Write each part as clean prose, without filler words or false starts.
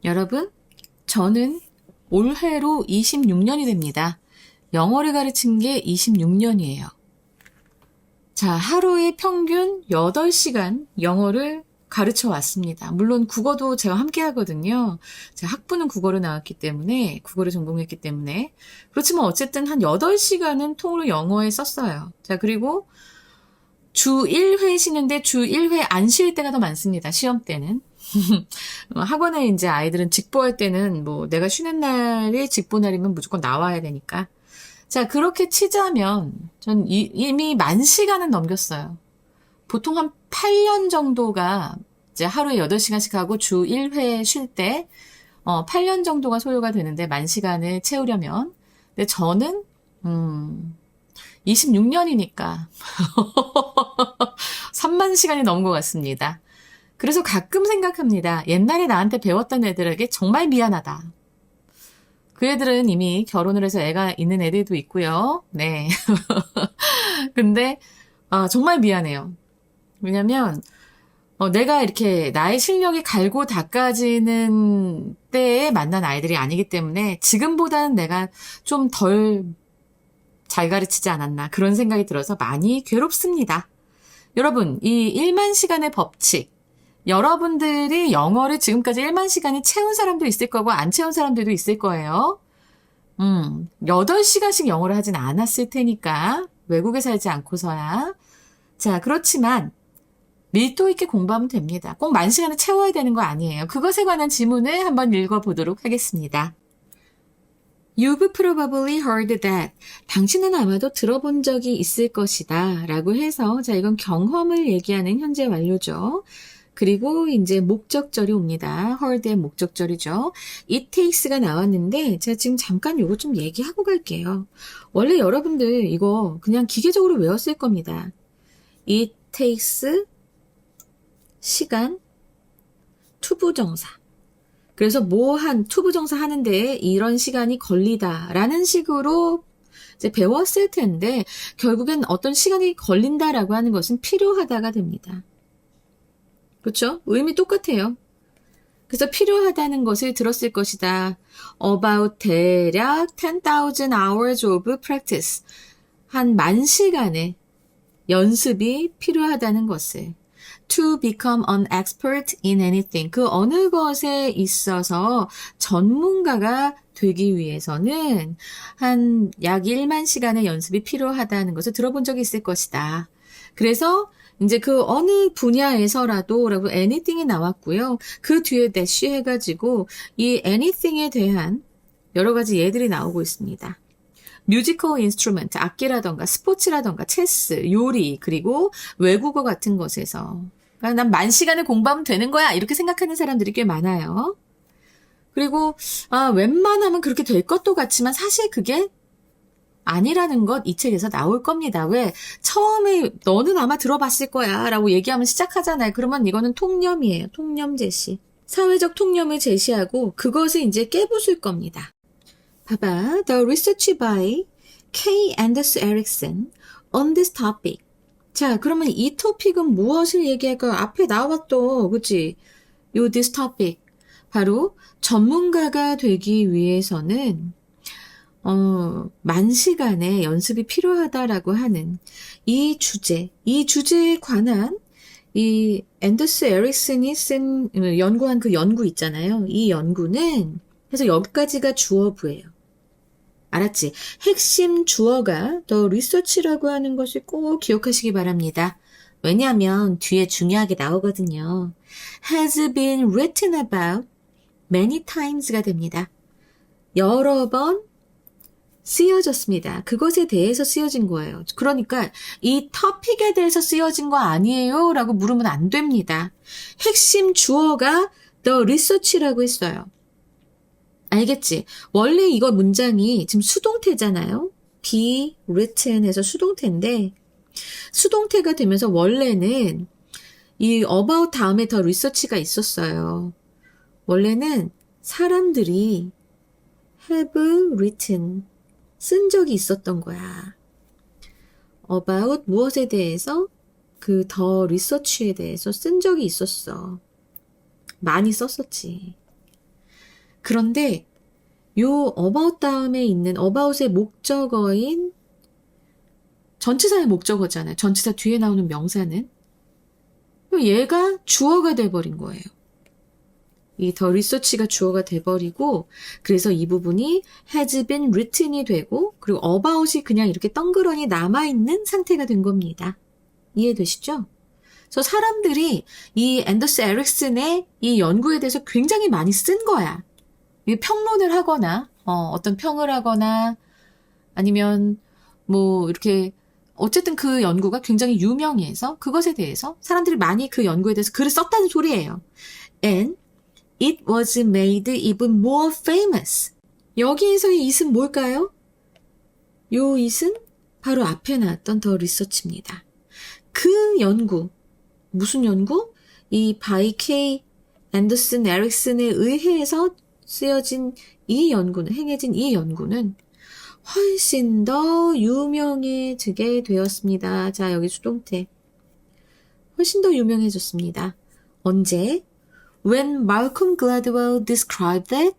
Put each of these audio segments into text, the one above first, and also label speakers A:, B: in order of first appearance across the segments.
A: 여러분, 저는 올해로 26년이 됩니다. 영어를 가르친 게 26년이에요. 자, 하루에 평균 8시간 영어를 가르쳐 왔습니다. 물론 국어도 제가 함께 하거든요. 제가 학부는 국어로 나왔기 때문에, 국어를 전공했기 때문에. 그렇지만 어쨌든 한 8시간은 통으로 영어에 썼어요. 자, 그리고 주 1회 쉬는데 주 1회 안 쉴 때가 더 많습니다. 시험 때는. 학원에 이제 아이들은 직보할 때는 뭐 내가 쉬는 날이 직보 날이면 무조건 나와야 되니까. 자, 그렇게 치자면 전 이미 10,000시간은 넘겼어요. 보통 한 8년 정도가 이제 하루에 8시간씩 하고 주 1회 쉴 때, 8년 정도가 소요가 되는데 10,000시간을 채우려면. 근데 저는, 26년이니까 30,000시간이 넘은 것 같습니다. 그래서 가끔 생각합니다. 옛날에 나한테 배웠던 애들에게 정말 미안하다. 그 애들은 이미 결혼을 해서 애가 있는 애들도 있고요. 네. 근데, 정말 미안해요. 왜냐면, 내가 이렇게 나의 실력이 갈고 닦아지는 때에 만난 아이들이 아니기 때문에 지금보다는 내가 좀 덜 잘 가르치지 않았나 그런 생각이 들어서 많이 괴롭습니다. 여러분, 이 10,000시간의 법칙, 여러분들이 영어를 지금까지 10,000시간이 채운 사람도 있을 거고 안 채운 사람들도 있을 거예요. 8시간씩 영어를 하진 않았을 테니까 외국에 살지 않고서야. 자, 그렇지만 밀도 있게 공부하면 됩니다. 꼭 10,000시간을 채워야 되는 거 아니에요. 그것에 관한 지문을 한번 읽어보도록 하겠습니다. You've probably heard that. 당신은 아마도 들어본 적이 있을 것이다. 라고 해서, 자, 이건 경험을 얘기하는 현재 완료죠. 그리고 이제 목적절이 옵니다. heard의 목적절이죠. It takes가 나왔는데, 제가 지금 잠깐 요거 좀 얘기하고 갈게요. 원래 여러분들 이거 그냥 기계적으로 외웠을 겁니다. It takes 시간, 투부정사. 그래서 투부정사 하는데 이런 시간이 걸리다라는 식으로 이제 배웠을 텐데, 결국엔 어떤 시간이 걸린다라고 하는 것은 필요하다가 됩니다. 그렇죠? 의미 똑같아요. 그래서 필요하다는 것을 들었을 것이다. About 대략 10,000 hours of practice. 한 10,000시간의 연습이 필요하다는 것을. To become an expert in anything. 그 어느 것에 있어서 전문가가 되기 위해서는 한 약 10,000시간의 연습이 필요하다는 것을 들어본 적이 있을 것이다. 그래서 이제 그 어느 분야에서라도 라고 anything이 나왔고요. 그 뒤에 dash 해가지고 이 anything에 대한 여러 가지 예들이 나오고 있습니다. 뮤지컬 인스트루먼트, 악기라던가 스포츠라던가 체스, 요리, 그리고 외국어 같은 것에서 난 10,000시간을 공부하면 되는 거야 이렇게 생각하는 사람들이 꽤 많아요. 그리고 웬만하면 그렇게 될 것도 같지만 사실 그게 아니라는 것 이 책에서 나올 겁니다. 왜? 처음에 너는 아마 들어봤을 거야 라고 얘기하면 시작하잖아요. 그러면 이거는 통념이에요. 통념 제시. 사회적 통념을 제시하고 그것을 이제 깨부술 겁니다. 봐봐. The research by K. Anders Ericsson on this topic. 자, 그러면 이 토픽은 무엇을 얘기할까요? 앞에 나왔죠. 그치? 요 this topic. 바로 전문가가 되기 위해서는 10,000시간의 연습이 필요하다라고 하는 이 주제에 관한 이 앤더스 에릭슨이 연구한 그 연구 있잖아요. 이 연구는 그래서 여기까지가 주어부예요. 알았지? 핵심 주어가 the research라고 하는 것을 꼭 기억하시기 바랍니다. 왜냐하면 뒤에 중요하게 나오거든요. has been written about many times가 됩니다. 여러 번 쓰여졌습니다. 그것에 대해서 쓰여진 거예요. 그러니까 이 토픽에 대해서 쓰여진 거 아니에요? 라고 물으면 안 됩니다. 핵심 주어가 the research라고 했어요. 알겠지? 원래 이거 문장이 지금 수동태잖아요. be written 해서 수동태인데 수동태가 되면서 원래는 이 about 다음에 더 research가 있었어요. 원래는 사람들이 have written 쓴 적이 있었던 거야. about 무엇에 대해서 그 더 research에 대해서 쓴 적이 있었어. 많이 썼었지. 그런데 요 about 다음에 있는 about의 목적어인 전치사의 목적어잖아요. 전치사 뒤에 나오는 명사는 얘가 주어가 돼버린 거예요. 이 더 리서치가 주어가 돼버리고 그래서 이 부분이 has been written이 되고 그리고 about이 그냥 이렇게 덩그러니 남아있는 상태가 된 겁니다. 이해되시죠? 그래서 사람들이 이 앤더스 에릭슨의 이 연구에 대해서 굉장히 많이 쓴 거야. 평론을 하거나 어떤 평을 하거나 아니면 뭐 이렇게 어쨌든 그 연구가 굉장히 유명해서 그것에 대해서 사람들이 많이 그 연구에 대해서 글을 썼다는 소리예요. And it was made even more famous. 여기에서의 it은 뭘까요? 요 it은 바로 앞에 나왔던 더 리서치입니다. 그 연구, 무슨 연구? 이 바이 K 앤더슨 에릭슨에 의해서 쓰여진 이 연구는, 행해진 이 연구는 훨씬 더 유명해지게 되었습니다. 자, 여기 수동태. 훨씬 더 유명해졌습니다. 언제? When Malcolm Gladwell described it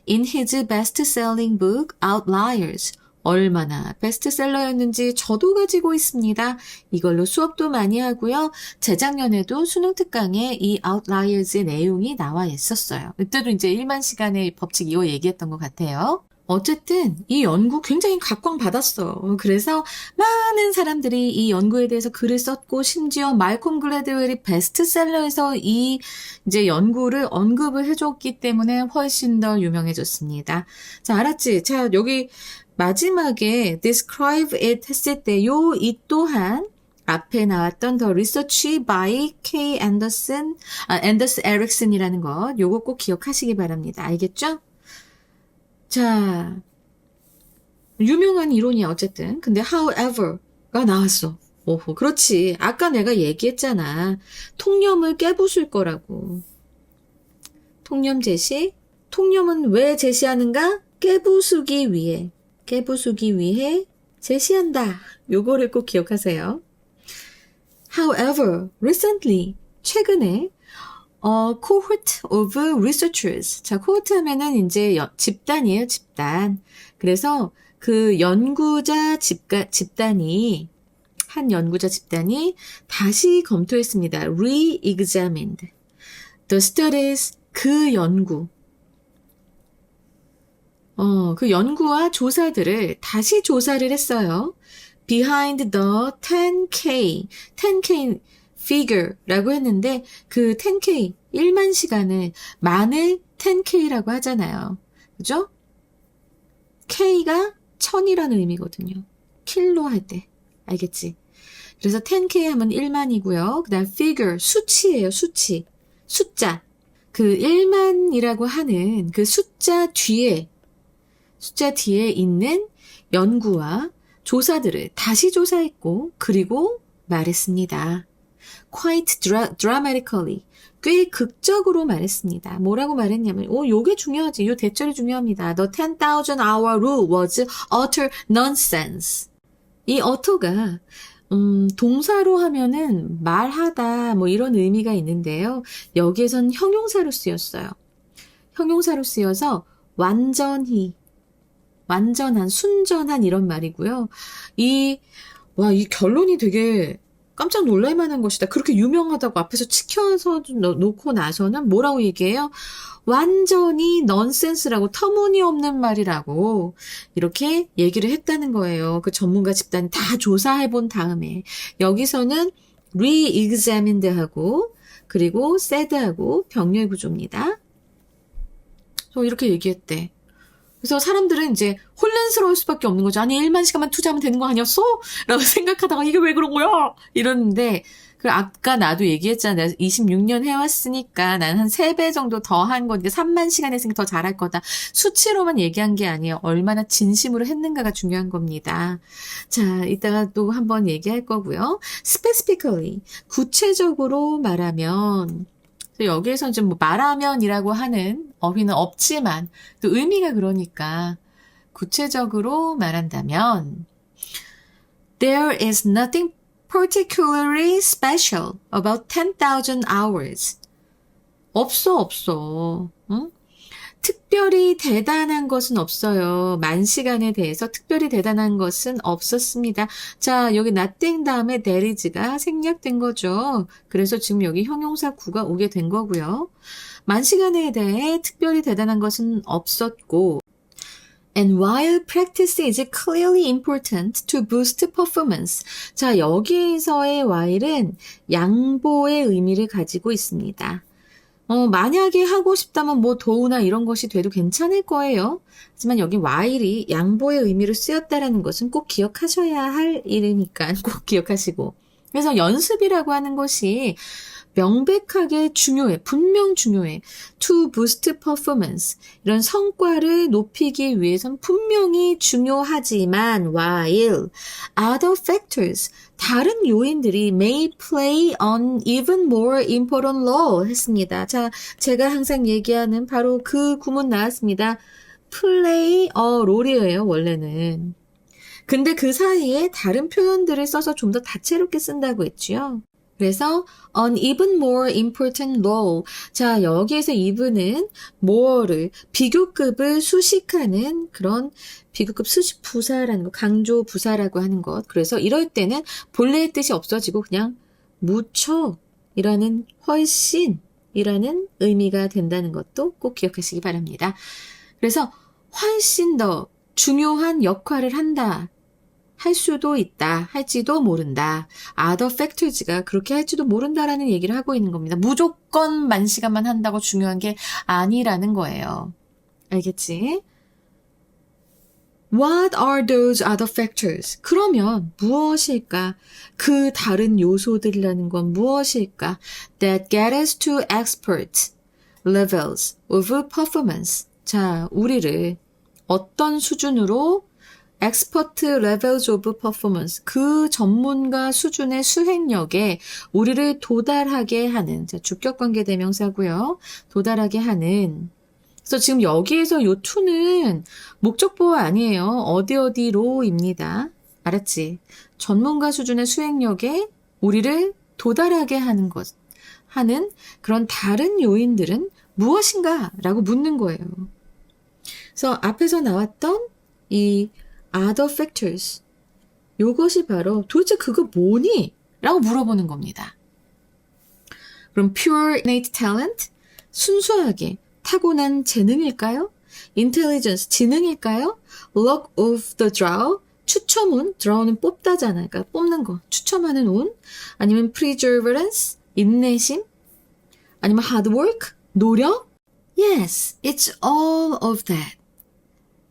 A: in his best-selling book Outliers. 얼마나 베스트셀러였는지 저도 가지고 있습니다. 이걸로 수업도 많이 하고요. 재작년에도 수능 특강에 이 Outliers의 내용이 나와 있었어요. 그때도 이제 1만 시간의 법칙 이거 얘기했던 것 같아요. 어쨌든 이 연구 굉장히 각광받았어. 그래서 많은 사람들이 이 연구에 대해서 글을 썼고 심지어 말콤 글래드웰이 베스트셀러에서 이 이제 연구를 언급을 해줬기 때문에 훨씬 더 유명해졌습니다. 자, 알았지? 자, 여기 마지막에 describe it 했을 때 요 이 또한 앞에 나왔던 the research by K. 앤더슨 에릭슨이라는 것 요거 꼭 기억하시기 바랍니다. 알겠죠? 자, 유명한 이론이야 어쨌든. 근데 however가 나왔어. 오호, 그렇지. 아까 내가 얘기했잖아. 통념을 깨부술 거라고. 통념 제시. 통념은 왜 제시하는가? 깨부수기 위해 제시한다. 요거를 꼭 기억하세요. However, recently, 최근에 a cohort of researchers. 자, cohort 하면은 이제 집단이에요, 집단. 그래서 그 연구자 집단이 한 연구자 집단이 다시 검토했습니다. re-examined the studies. 그 연구. 그 연구와 조사들을 다시 조사를 했어요. Behind the 10K figure라고 했는데 그 10K, 1만 시간을 만을 10K라고 하잖아요. 그죠? K가 1000이라는 의미거든요. 킬로 할 때. 알겠지? 그래서 10K 하면 1만이고요. 그 다음 figure, 수치예요, 수치. 숫자. 그 1만이라고 하는 그 숫자 뒤에 있는 연구와 조사들을 다시 조사했고 그리고 말했습니다. Quite dramatically. 꽤 극적으로 말했습니다. 뭐라고 말했냐면 요게 중요하지. 요 대절이 중요합니다. The 10,000 hour rule was utter nonsense. 이 utter가 동사로 하면은 말하다 뭐 이런 의미가 있는데요. 여기에선 형용사로 쓰였어요. 형용사로 쓰여서 완전히 완전한, 순전한 이런 말이고요. 이 결론이 되게 깜짝 놀랄 만한 것이다. 그렇게 유명하다고 앞에서 치켜서 놓고 나서는 뭐라고 얘기해요? 완전히 넌센스라고 터무니없는 말이라고 이렇게 얘기를 했다는 거예요. 그 전문가 집단이 다 조사해본 다음에 여기서는 re-examined하고 그리고 said하고 병렬 구조입니다. 이렇게 얘기했대. 그래서 사람들은 이제 혼란스러울 수밖에 없는 거죠. 아니 1만 시간만 투자하면 되는 거 아니었어? 라고 생각하다가 이게 왜 그런 거야? 이러는데 아까 나도 얘기했잖아. 내가 26년 해왔으니까 난 한 3배 정도 더 한 거니까 3만 시간 했으니까 더 잘할 거다. 수치로만 얘기한 게 아니에요. 얼마나 진심으로 했는가가 중요한 겁니다. 자, 이따가 또 한번 얘기할 거고요. specifically, 구체적으로 말하면 여기에서 좀 말하면이라고 하는 어휘는 없지만 또 의미가 그러니까 구체적으로 말한다면 There is nothing particularly special about 10,000 hours. 없어. 응? 특별히 대단한 것은 없어요. 만 시간에 대해서 특별히 대단한 것은 없었습니다. 자, 여기 nothing 다음에 there is가 생략된 거죠. 그래서 지금 여기 형용사 구가 오게 된 거고요. 만 시간에 대해 특별히 대단한 것은 없었고 And while practice is clearly important to boost performance. 자, 여기에서의 while은 양보의 의미를 가지고 있습니다. 만약에 하고 싶다면 뭐 도우나 이런 것이 돼도 괜찮을 거예요. 하지만 여기 while이 양보의 의미로 쓰였다라는 것은 꼭 기억하셔야 할 일이니까 꼭 기억하시고. 그래서 연습이라고 하는 것이 명백하게 중요해. 분명 중요해. To boost performance. 이런 성과를 높이기 위해선 분명히 중요하지만 while other factors, 다른 요인들이 may play an even more important role 했습니다. 자, 제가 항상 얘기하는 바로 그 구문 나왔습니다. play a role이에요, 원래는. 근데 그 사이에 다른 표현들을 써서 좀 더 다채롭게 쓴다고 했지요. 그래서 an even more important role. 자, 여기에서 even은 more를 비교급을 수식하는 그런 비교급 수식 부사라는 거, 강조 부사라고 하는 것. 그래서 이럴 때는 본래의 뜻이 없어지고 그냥 무척이라는 훨씬이라는 의미가 된다는 것도 꼭 기억하시기 바랍니다. 그래서 훨씬 더 중요한 역할을 한다. 할 수도 있다. 할지도 모른다. other factors가 그렇게 할지도 모른다라는 얘기를 하고 있는 겁니다. 무조건 만 시간만 한다고 중요한 게 아니라는 거예요. 알겠지? What are those other factors? 그러면 무엇일까? 그 다른 요소들이라는 건 무엇일까? That get us to expert levels of performance. 자, 우리를 어떤 수준으로 expert levels of performance, 그 전문가 수준의 수행력에 우리를 도달하게 하는, 자, 주격관계 대명사고요. 도달하게 하는. 그래서 지금 여기에서 요 to는 목적보호 아니에요. 어디로입니다. 알았지? 전문가 수준의 수행력에 우리를 도달하게 하는 것, 하는 그런 다른 요인들은 무엇인가? 라고 묻는 거예요. 그래서 앞에서 나왔던 이 other factors. 요것이 바로 도대체 그거 뭐니? 라고 물어보는 겁니다. 그럼 pure innate talent? 순수하게 타고난 재능일까요? intelligence, 지능일까요? luck of the draw? 추첨운, draw는 뽑다잖아요. 그러니까 뽑는 거, 추첨하는 운? 아니면 perseverance? 인내심? 아니면 hard work? 노력? Yes, it's all of that.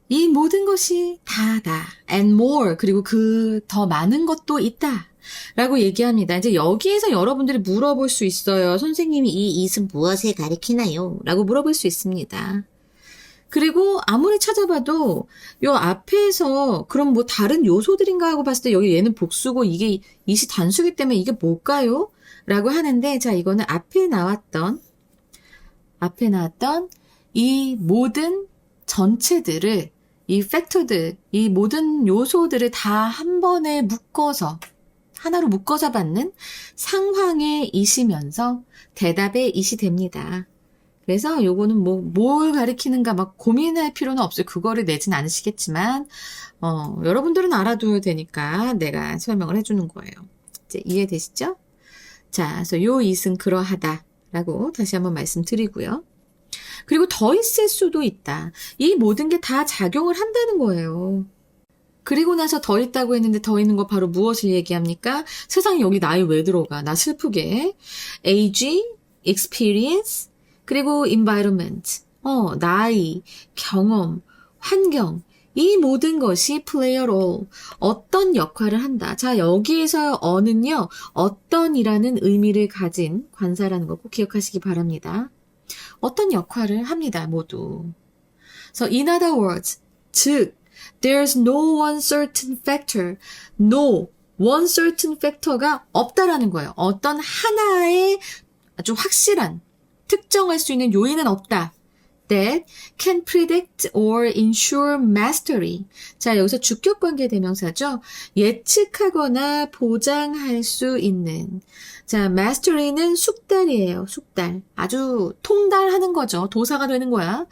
A: 이 모든 것이 다다. and more. 그리고 그 더 많은 것도 있다. 라고 얘기합니다. 이제 여기에서 여러분들이 물어볼 수 있어요. 선생님이 이 it은 무엇을 가리키나요? 라고 물어볼 수 있습니다. 그리고 아무리 찾아봐도 요 앞에서 그럼 뭐 다른 요소들인가 하고 봤을 때 여기 얘는 복수고 이게 it이 단수기 때문에 이게 뭘까요? 라고 하는데 자 이거는 앞에 나왔던 이 모든 전체들을 이 팩터들, 이 모든 요소들을 다 한 번에 묶어서 하나로 묶어서 받는 상황의 it이면서 대답의 it이 됩니다. 그래서 요거는 뭘 가리키는가 막 고민할 필요는 없어요. 그거를 내진 않으시겠지만 여러분들은 알아둬야 되니까 내가 설명을 해주는 거예요. 이제 이해되시죠? 자, 그래서 요 it은 그러하다라고 다시 한번 말씀드리고요. 그리고 더 있을 수도 있다. 이 모든 게 다 작용을 한다는 거예요. 그리고 나서 더 있다고 했는데 더 있는 거 바로 무엇을 얘기합니까? 세상에 여기 나이 왜 들어가? 나 슬프게. age, experience, 그리고 environment. 나이, 경험, 환경. 이 모든 것이 play a role. 어떤 역할을 한다. 자, 여기에서 어는요, 어떤이라는 의미를 가진 관사라는 거 꼭 기억하시기 바랍니다. 어떤 역할을 합니다, 모두. So, in other words, 즉, there's no one certain factor, no one certain factor가 없다라는 거예요. 어떤 하나의 아주 확실한, 특정할 수 있는 요인은 없다. That can predict or ensure mastery. 자, 여기서 주격관계 대명사죠. 예측하거나 보장할 수 있는. 자, mastery는 숙달이에요. 숙달. 아주 통달하는 거죠. 도사가 되는 거야.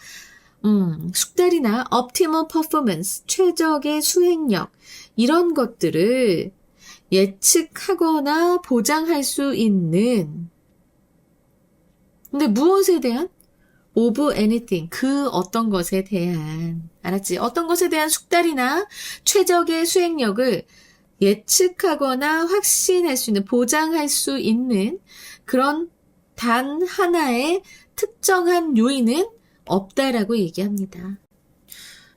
A: 숙달이나 optimal performance, 최적의 수행력, 이런 것들을 예측하거나 보장할 수 있는, 근데 무엇에 대한? of anything, 그 어떤 것에 대한, 알았지? 어떤 것에 대한 숙달이나 최적의 수행력을 예측하거나 확신할 수 있는, 보장할 수 있는 그런 단 하나의 특정한 요인은 없다라고 얘기합니다.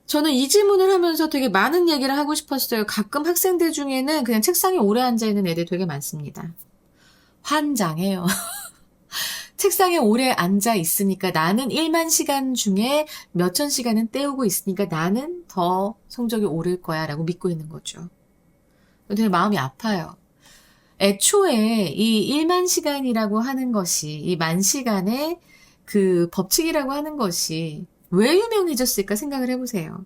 A: 저는 이 질문을 하면서 되게 많은 얘기를 하고 싶었어요. 가끔 학생들 중에는 그냥 책상에 오래 앉아있는 애들 되게 많습니다. 환장해요. 책상에 오래 앉아 있으니까 나는 1만 시간 중에 몇천 시간은 때우고 있으니까 나는 더 성적이 오를 거야 라고 믿고 있는 거죠. 되게 마음이 아파요. 애초에 이 1만 시간이라고 하는 것이, 이 만 시간의 그 법칙이라고 하는 것이 왜 유명해졌을까 생각을 해보세요.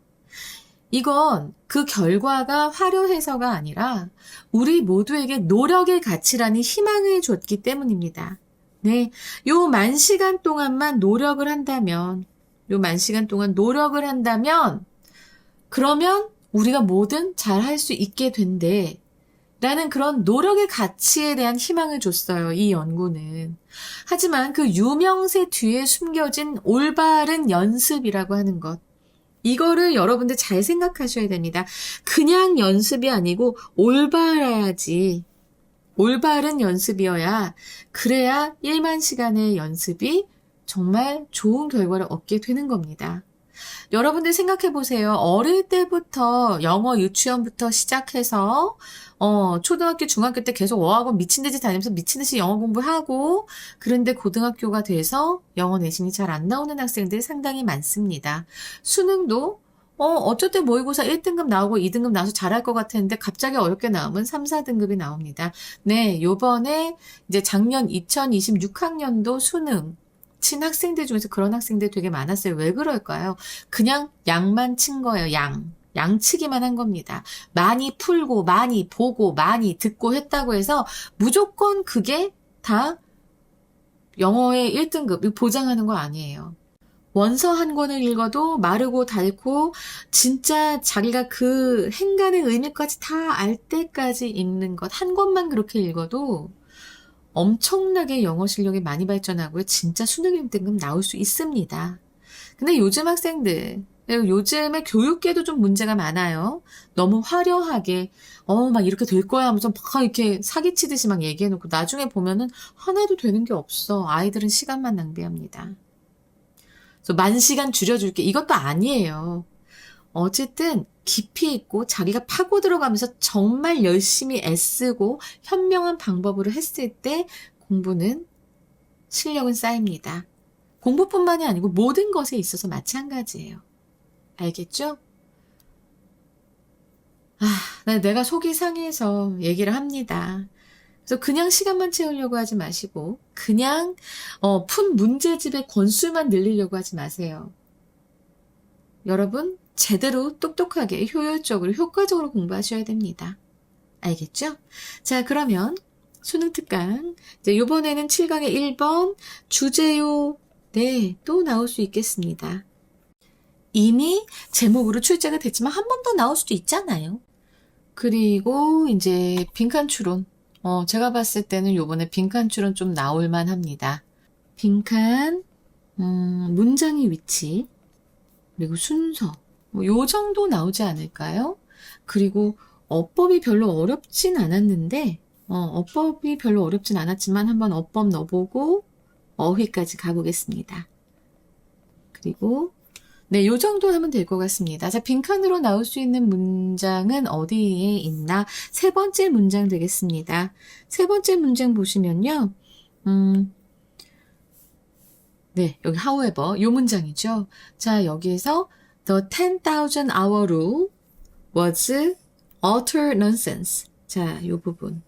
A: 이건 그 결과가 화려해서가 아니라 우리 모두에게 노력의 가치라는 희망을 줬기 때문입니다. 네, 요 만 시간 동안만 노력을 한다면, 요 만 시간 동안 노력을 한다면, 그러면 우리가 뭐든 잘 할 수 있게 된대. 라는 그런 노력의 가치에 대한 희망을 줬어요, 이 연구는. 하지만 그 유명세 뒤에 숨겨진 올바른 연습이라고 하는 것. 이거를 여러분들 잘 생각하셔야 됩니다. 그냥 연습이 아니고 올바라야지. 올바른 연습이어야, 그래야 1만 시간의 연습이 정말 좋은 결과를 얻게 되는 겁니다. 여러분들 생각해 보세요. 어릴 때부터 영어 유치원부터 시작해서 초등학교, 중학교 때 계속 어학원 미친 듯이 다니면서 미친 듯이 영어 공부하고, 그런데 고등학교가 돼서 영어 내신이 잘 안 나오는 학생들이 상당히 많습니다. 수능도 어쩔 때 모의고사 1등급 나오고 2등급 나와서 잘할 것 같았는데 갑자기 어렵게 나오면 3, 4등급이 나옵니다. 네, 요번에 이제 작년 2026학년도 수능 친 학생들 중에서 그런 학생들 되게 많았어요. 왜 그럴까요? 그냥 양만 친 거예요. 양치기만 한 겁니다. 많이 풀고 많이 보고 많이 듣고 했다고 해서 무조건 그게 다 영어의 1등급 보장하는 거 아니에요. 원서 한 권을 읽어도 마르고 닳고 진짜 자기가 그 행간의 의미까지 다 알 때까지 읽는 것, 한 권만 그렇게 읽어도 엄청나게 영어 실력이 많이 발전하고요. 진짜 수능 1등급 나올 수 있습니다. 근데 요즘 학생들, 요즘에 교육계도 좀 문제가 많아요. 너무 화려하게 막 이렇게 될 거야 하면서 막 이렇게 사기치듯이 막 얘기해놓고 나중에 보면은 하나도 되는 게 없어. 아이들은 시간만 낭비합니다. 그래서 만 시간 줄여줄게. 이것도 아니에요. 어쨌든 깊이 있고 자기가 파고 들어가면서 정말 열심히 애쓰고 현명한 방법으로 했을 때 공부는 실력은 쌓입니다. 공부뿐만이 아니고 모든 것에 있어서 마찬가지예요. 알겠죠? 내가 속이 상해서 얘기를 합니다. 그래서 그냥 시간만 채우려고 하지 마시고 그냥 푼 문제집의 권수만 늘리려고 하지 마세요. 여러분 제대로 똑똑하게 효율적으로 효과적으로 공부하셔야 됩니다. 알겠죠? 자, 그러면 수능 특강 이제 이번에는 7강의 1번 주제요. 네, 또 나올 수 있겠습니다. 이미 제목으로 출제가 됐지만 한 번 더 나올 수도 있잖아요. 그리고 이제 빈칸 추론. 제가 봤을 때는 요번에 빈칸 추론 좀 나올만 합니다. 빈칸, 문장의 위치, 그리고 순서. 요 정도 나오지 않을까요? 그리고 어법이 별로 어렵진 않았는데, 어법이 별로 어렵진 않았지만 한번 어법 넣어보고 어휘까지 가보겠습니다. 그리고 네, 요 정도 하면 될 것 같습니다. 자, 빈칸으로 나올 수 있는 문장은 어디에 있나? 세 번째 문장 되겠습니다. 세 번째 문장 보시면요. 네, 여기 however, 요 문장이죠. 자, 여기에서 The 10,000 hour rule was utter nonsense. 자, 요 부분.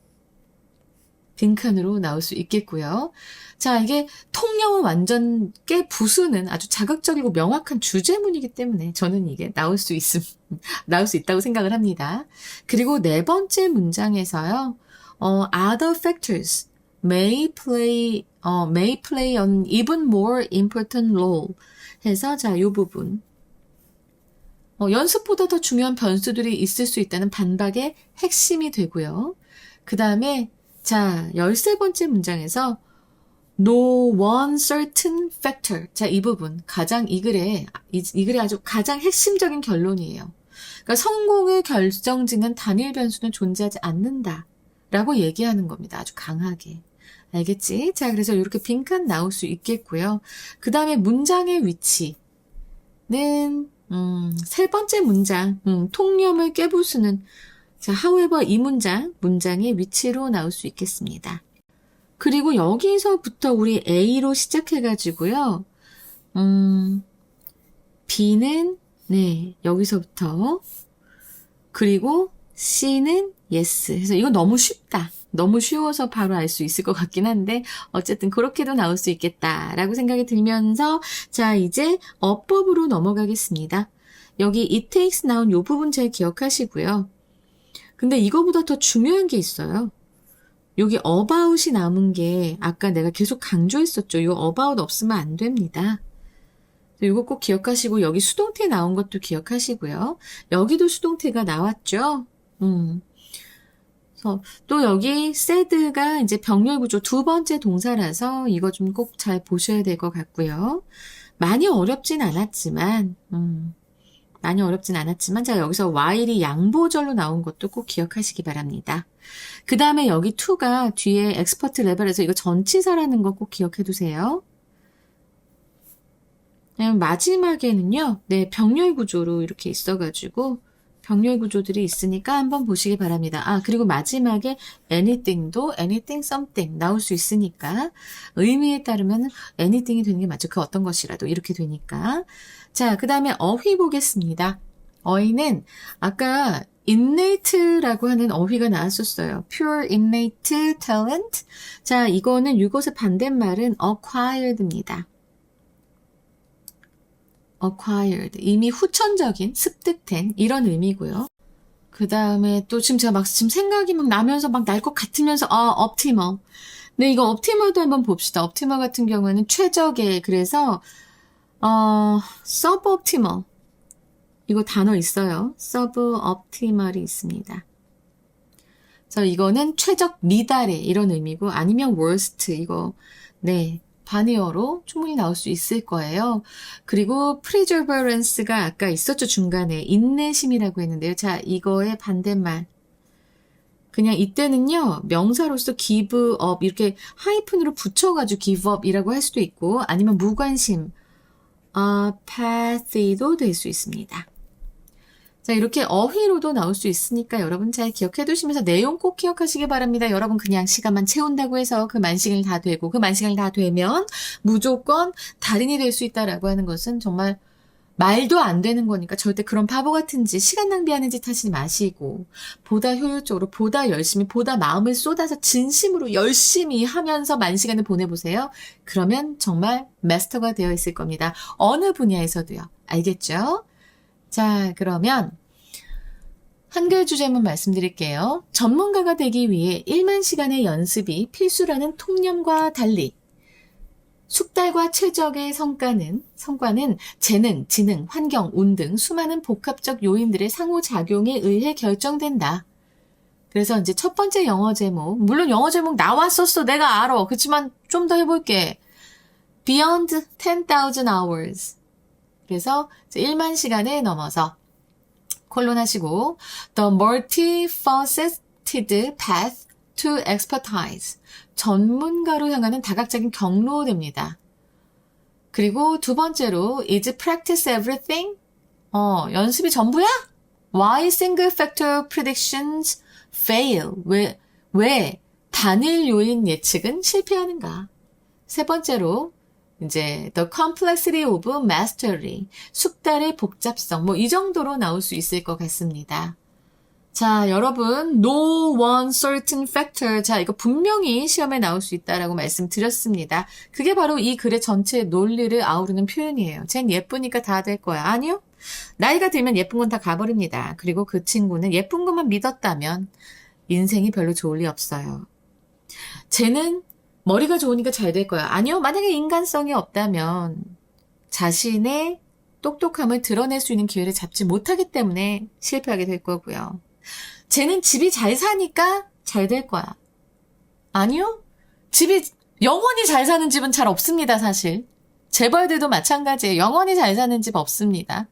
A: 빈칸으로 나올 수 있겠고요. 자, 이게 통영은 완전 깨 부수는 아주 자극적이고 명확한 주제문이기 때문에 저는 이게 나올 수 있다고 생각을 합니다. 그리고 네 번째 문장에서요, other factors may play
B: may play an even more important role 해서 자, 요 부분. 연습보다 더 중요한 변수들이 있을 수 있다는 반박의 핵심이 되고요. 그 다음에 자, 13번째 문장에서 no one certain factor. 자, 이 부분 가장 이 글의 아주 가장 핵심적인 결론이에요. 그러니까 성공을 결정짓는 단일 변수는 존재하지 않는다 라고 얘기하는 겁니다. 아주 강하게. 알겠지? 자, 그래서 이렇게 빈칸 나올 수 있겠고요. 그 다음에 문장의 위치는 세 번째 문장 통념을 깨부수는 자, however 이 문장의 위치로 나올 수 있겠습니다. 그리고 여기서부터 우리 A로 시작해가지고요. B는 네, 여기서부터 그리고 C는 yes. 그래서 이거 너무 쉽다. 너무 쉬워서 바로 알 수 있을 것 같긴 한데 어쨌든 그렇게도 나올 수 있겠다라고 생각이 들면서 자, 이제 어법으로 넘어가겠습니다. 여기 it takes 나온 이 부분 잘 기억하시고요. 근데 이거보다 더 중요한 게 있어요. 여기 about이 남은 게 아까 내가 계속 강조했었죠. 이 about 없으면 안 됩니다. 이거 꼭 기억하시고 여기 수동태 나온 것도 기억하시고요. 여기도 수동태가 나왔죠. 또 여기 said가 이제 병렬 구조 두 번째 동사라서 이거 좀 꼭 잘 보셔야 될 것 같고요. 많이 어렵진 않았지만 자, 여기서 while이 양보절로 나온 것도 꼭 기억하시기 바랍니다. 그 다음에 여기 to가 뒤에 expert level에서 이거 전치사라는 거 꼭 기억해 두세요. 마지막에는요, 네, 병렬 구조로 이렇게 있어가지고, 병렬 구조들이 있으니까 한번 보시기 바랍니다. 아, 그리고 마지막에 anything도 anything, something 나올 수 있으니까, 의미에 따르면 anything이 되는 게 맞죠. 그 어떤 것이라도 이렇게 되니까. 자, 그 다음에 어휘 보겠습니다. 어휘는 아까 innate라고 하는 어휘가 나왔었어요. pure innate talent. 자, 이거는 이것의 반대말은 acquired입니다. acquired. 이미 후천적인, 습득된 이런 의미고요. 그 다음에 또 지금 제가 지금 생각이 막 나면서 막 날 것 같으면서 optimal. 네, 이거 optimal도 한번 봅시다. optimal 같은 경우에는 최적의, 그래서 suboptimal. 이거 단어 있어요. suboptimal이 있습니다. 그래서 이거는 최적 미달의 이런 의미고 아니면 worst 이거 네. 반의어로 충분히 나올 수 있을 거예요. 그리고 perseverance가 아까 있었죠. 중간에 인내심이라고 했는데요. 자, 이거의 반대말. 그냥 이때는요. 명사로서 give up 이렇게 하이픈으로 붙여가지고 give up이라고 할 수도 있고 아니면 무관심, apathy도 될 수 있습니다. 자, 이렇게 어휘로도 나올 수 있으니까 여러분 잘 기억해 두시면서 내용 꼭 기억하시기 바랍니다. 여러분 그냥 시간만 채운다고 해서 그 만식이 다 되고 그 만식이 다 되면 무조건 달인이 될 수 있다라고 하는 것은 정말 말도 안 되는 거니까 절대 그런 바보 같은 짓, 시간 낭비하는 짓 하시지 마시고 보다 효율적으로, 보다 열심히, 보다 마음을 쏟아서 진심으로 열심히 하면서 만시간을 보내보세요. 그러면 정말 마스터가 되어 있을 겁니다. 어느 분야에서도요. 알겠죠? 자, 그러면 한글 주제문 말씀드릴게요. 전문가가 되기 위해 1만 시간의 연습이 필수라는 통념과 달리 숙달과 최적의 성과는 재능, 지능, 환경, 운 등 수많은 복합적 요인들의 상호작용에 의해 결정된다. 그래서 이제 첫 번째 영어 제목, 물론 영어 제목 나왔었어. 내가 알아. 그렇지만 좀 더 해볼게. Beyond 10,000 hours. 그래서 1만 시간을 넘어서 콜론 하시고 The multifaceted path to expertise. 전문가로 향하는 다각적인 경로됩니다. 그리고 두 번째로 Is practice everything? 연습이 전부야? Why single factor predictions fail? 왜 단일 요인 예측은 실패하는가? 세 번째로 이제 the complexity of mastery, 숙달의 복잡성, 이 정도로 나올 수 있을 것 같습니다. 자, 여러분, no one certain factor. 자, 이거 분명히 시험에 나올 수 있다라고 말씀드렸습니다. 그게 바로 이 글의 전체 논리를 아우르는 표현이에요. 쟨 예쁘니까 다 될 거야. 아니요. 나이가 들면 예쁜 건 다 가버립니다. 그리고 그 친구는 예쁜 것만 믿었다면 인생이 별로 좋을 리 없어요. 쟤는
A: 머리가 좋으니까 잘 될 거야. 아니요. 만약에 인간성이 없다면 자신의 똑똑함을 드러낼 수 있는 기회를 잡지 못하기 때문에 실패하게 될 거고요. 쟤는 집이 잘 사니까 잘 될 거야. 아니요. 집이 영원히 잘 사는 집은 잘 없습니다, 사실. 재벌들도 마찬가지예요. 영원히 잘 사는 집 없습니다.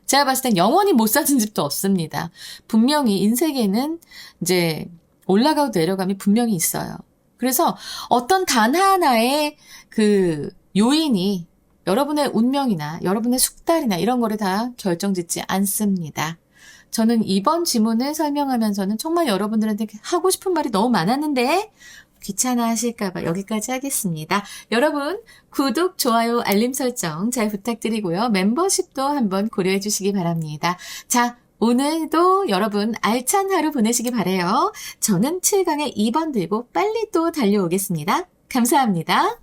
A: 제가 봤을 땐 영원히 못 사는 집도 없습니다. 분명히 인생에는 이제 올라가고 내려감이 분명히 있어요. 그래서 어떤 단 하나의 그 요인이 여러분의 운명이나 여러분의 숙달이나 이런 거를 다 결정짓지 않습니다. 저는 이번 지문을 설명하면서는 정말 여러분들한테 하고 싶은 말이 너무 많았는데 귀찮아 하실까봐 여기까지 하겠습니다. 여러분 구독, 좋아요, 알림 설정 잘 부탁드리고요. 멤버십도 한번 고려해 주시기 바랍니다. 자, 오늘도 여러분 알찬 하루 보내시기 바라요. 저는 7강에 2번 들고 빨리 또 달려오겠습니다. 감사합니다.